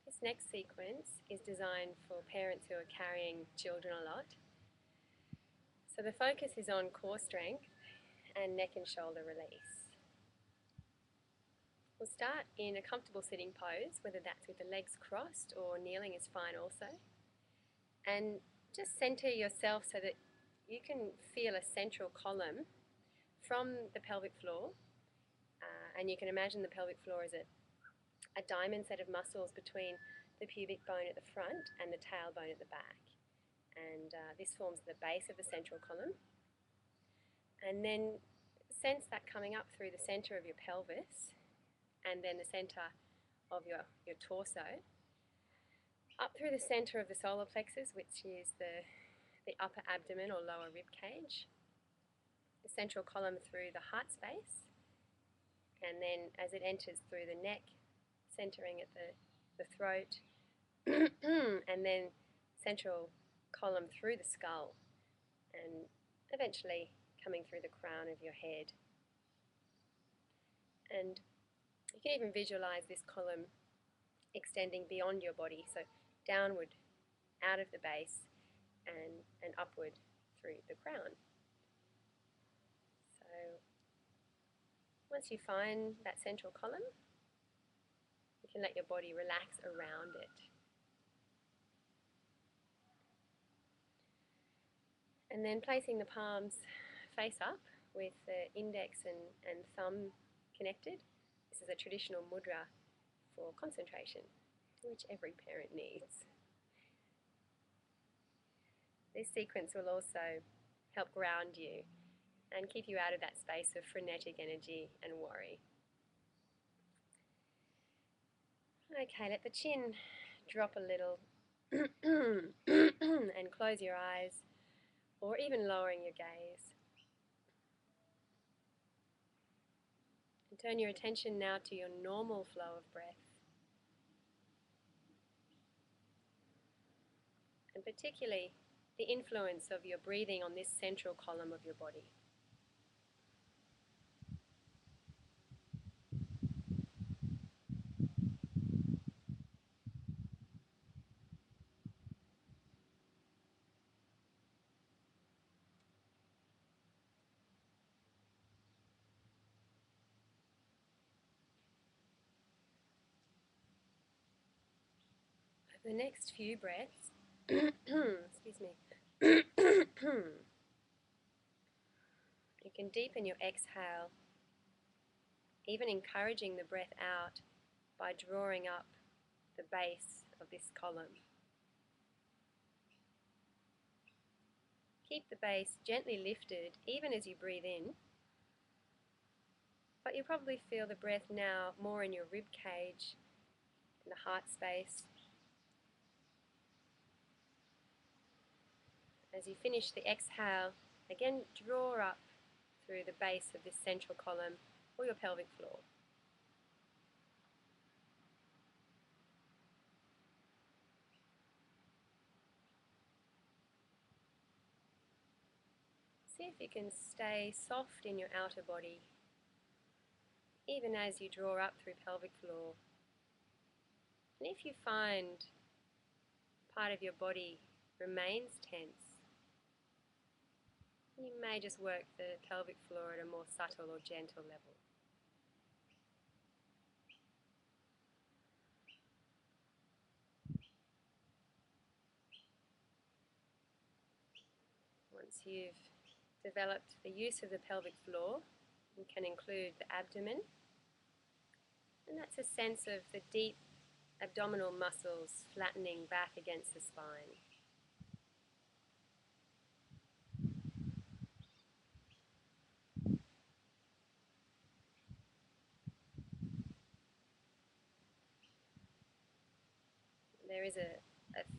This next sequence is designed for parents who are carrying children a lot. So the focus is on core strength and neck and shoulder release. We'll start in a comfortable sitting pose, whether that's with the legs crossed or kneeling is fine also. And just center yourself so that you can feel a central column from the pelvic floor. And you can imagine the pelvic floor as a diamond set of muscles between the pubic bone at the front and the tailbone at the back. And this forms the base of the central column. And then sense that coming up through the center of your pelvis and then the center of your torso, up through the center of the solar plexus, which is the upper abdomen or lower rib cage, the central column through the heart space, and then as it enters through the neck, centering at the throat, and then central column through the skull, and eventually coming through the crown of your head. And you can even visualize this column extending beyond your body, so downward out of the base and upward through the crown. So once you find that central column, you can let your body relax around it. And then placing the palms face up with the index and thumb connected. This is a traditional mudra for concentration, which every parent needs. This sequence will also help ground you and keep you out of that space of frenetic energy and worry. Okay, let the chin drop a little and close your eyes, or even lowering your gaze. And turn your attention now to your normal flow of breath. And particularly the influence of your breathing on this central column of your body. For the next few breaths, excuse me, you can deepen your exhale, even encouraging the breath out by drawing up the base of this column. Keep the base gently lifted even as you breathe in, but you probably feel the breath now more in your rib cage, in the heart space. As you finish the exhale, again draw up through the base of this central column or your pelvic floor. See if you can stay soft in your outer body, even as you draw up through pelvic floor. And if you find part of your body remains tense, you may just work the pelvic floor at a more subtle or gentle level. Once you've developed the use of the pelvic floor, you can include the abdomen, and that's a sense of the deep abdominal muscles flattening back against the spine. There is a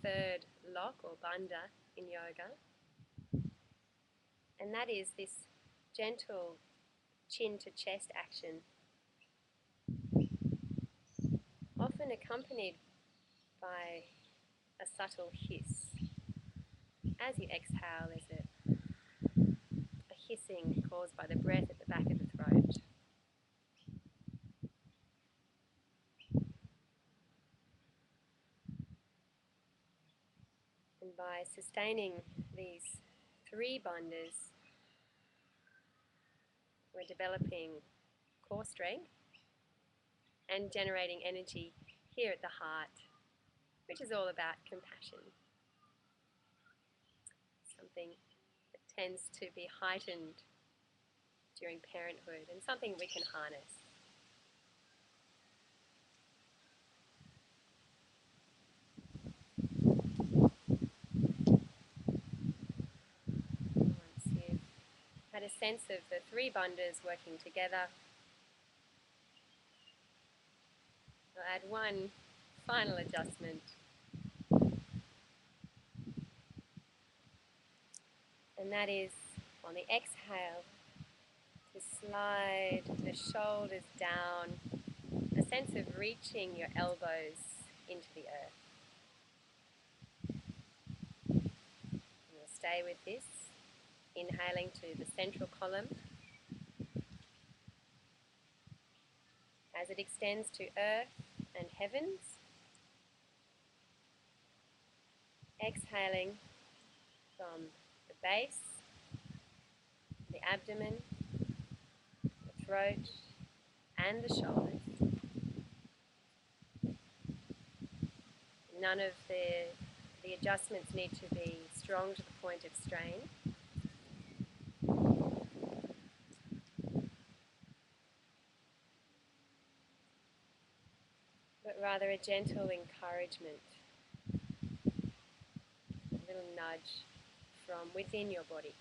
third lock or bandha in yoga, and that is this gentle chin to chest action, often accompanied by a subtle hiss. As you exhale, there's a hissing caused by the breath at the back of the throat. And by sustaining these 3 bandhas, we're developing core strength and generating energy here at the heart, which is all about compassion, something that tends to be heightened during parenthood and something we can harness. Once you've had a sense of the 3 bandhas working together, we'll add one final adjustment. And that is, on the exhale, to slide the shoulders down, a sense of reaching your elbows into the earth. And we'll stay with this, inhaling to the central column as it extends to earth and heavens. Exhaling from the base, the abdomen, the throat, and the shoulders. None of the adjustments need to be strong to the point of strain. But rather a gentle encouragement, a little nudge from within your body.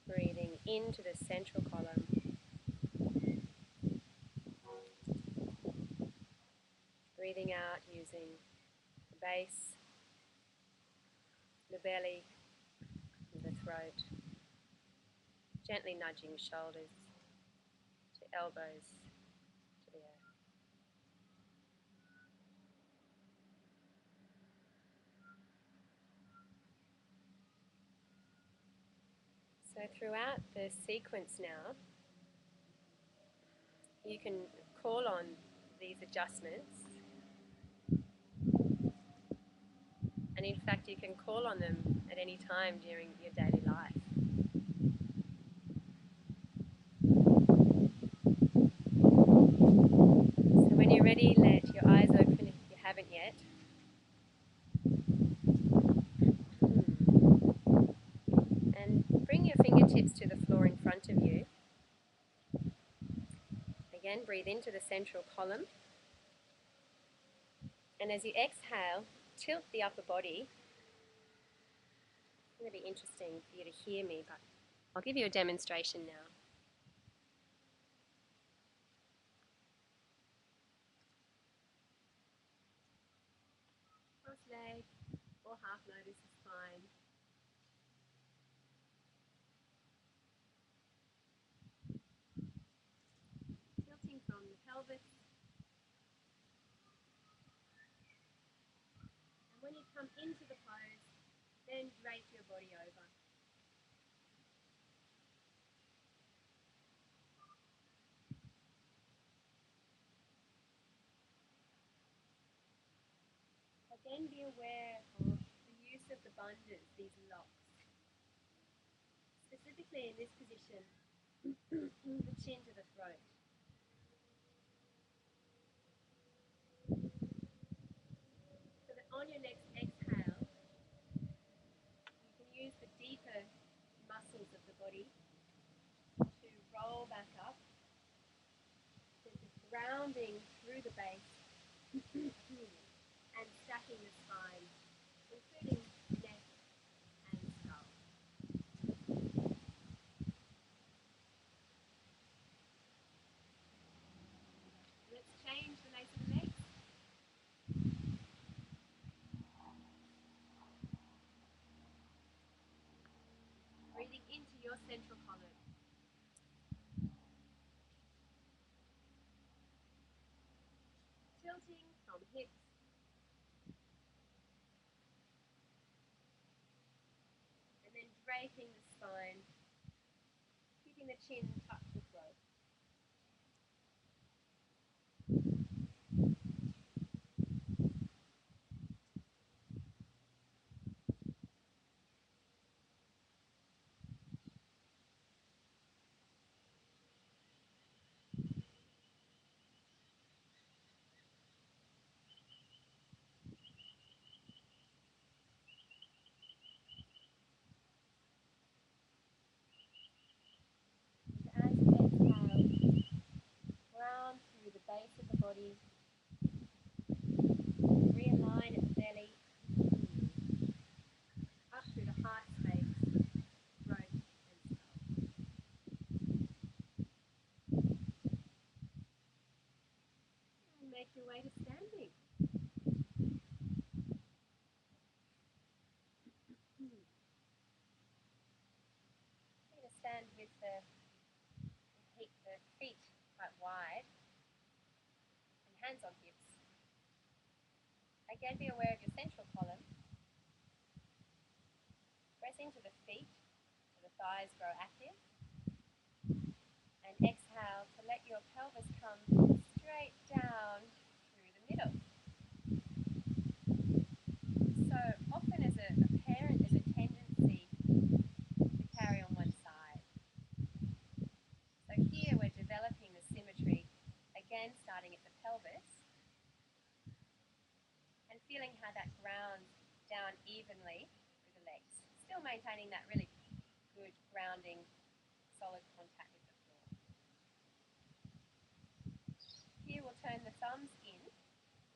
Breathing into the central column. Breathing out using the base, the belly, and the throat. Gently nudging shoulders to elbows to the earth. So throughout the sequence now, you can call on these adjustments, and in fact you can call on them at any time during your daily life. So when you're ready, let your eyes open if you haven't yet. And bring your fingertips to the floor in front of you. Again, breathe into the central column. And as you exhale, tilt the upper body. It's going to be interesting for you to hear me, but I'll give you a demonstration now. Cross leg or half lotus is fine. Tilting from the pelvis. And when you come into the pose, then drape your body over. Again, be aware of the use of the bandhas, these locks. Specifically in this position, the chin to the throat. So that on your next exhale, you can use the deeper muscles of the body to roll back up. So just grounding through the base and stacking the spine, including neck and skull. Let's change the base of the legs. Breathing into your central column. Tilting from hips and then draping the spine, keeping the chin tucked to the throat. body. Realign at the belly. Up through the heart space, throat and skull. And make your way to standing. You're going to stand with the feet quite wide and hands on hips. Again, be aware of your central column. Press into the feet so the thighs grow active. And exhale to let your pelvis come straight down through the middle. So often as a parent, there's a tendency to carry on one side. So here we're developing the symmetry, again starting at the pelvis and feeling how that grounds down evenly with the legs. Still maintaining that really good grounding, solid contact with the floor. Here we'll turn the thumbs in,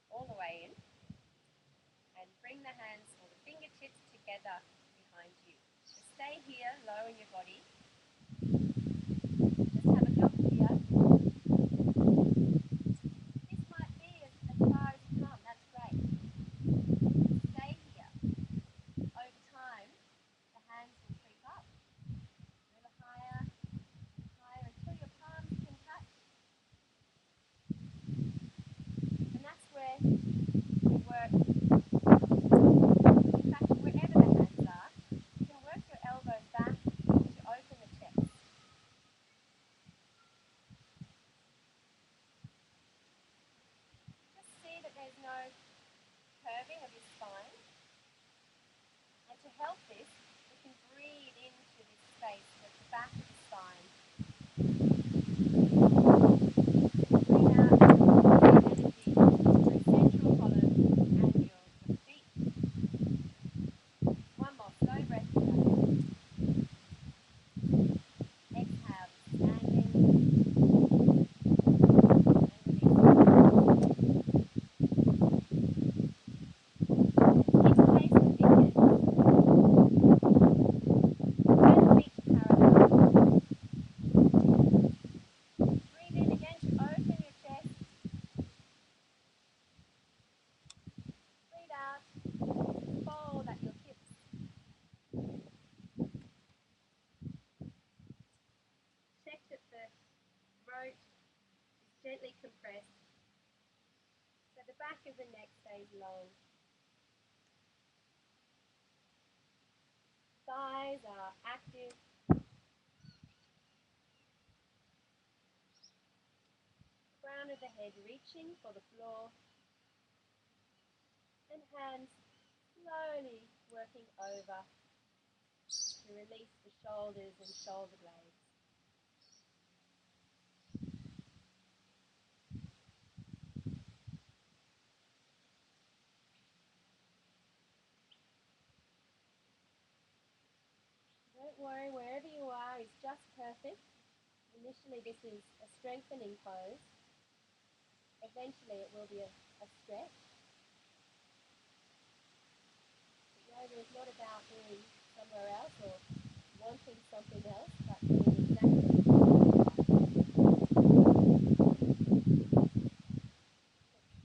all the way in, and bring the hands or the fingertips together behind you. So stay here, low in your body. Just have a look here. This might be as far as you come, that's great. Stay here. Over time, the hands will creep up. A little higher, higher until your palms can touch. And that's where we work. In fact, wherever the hands are, you can work your elbows back to open the chest. Just see that there's no curving of your spine. And to help this, we can breathe into this space at the back of the spine. Breathe out energy through central column and your feet. One more slow breath here. Exhale, standing. Gently compressed so the back of the neck stays long. Thighs are active. Crown of the head reaching for the floor. And hands slowly working over to release the shoulders and shoulder blades. Don't worry, wherever you are is just perfect. Initially this is a strengthening pose. Eventually it will be a stretch. But yoga is not about being somewhere else or wanting something else, but doing exactly what you are.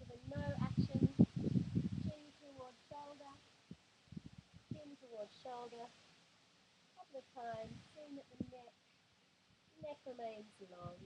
Given no action, chin towards shoulder, chin towards shoulder. A couple of times, seeing that the neck remains long.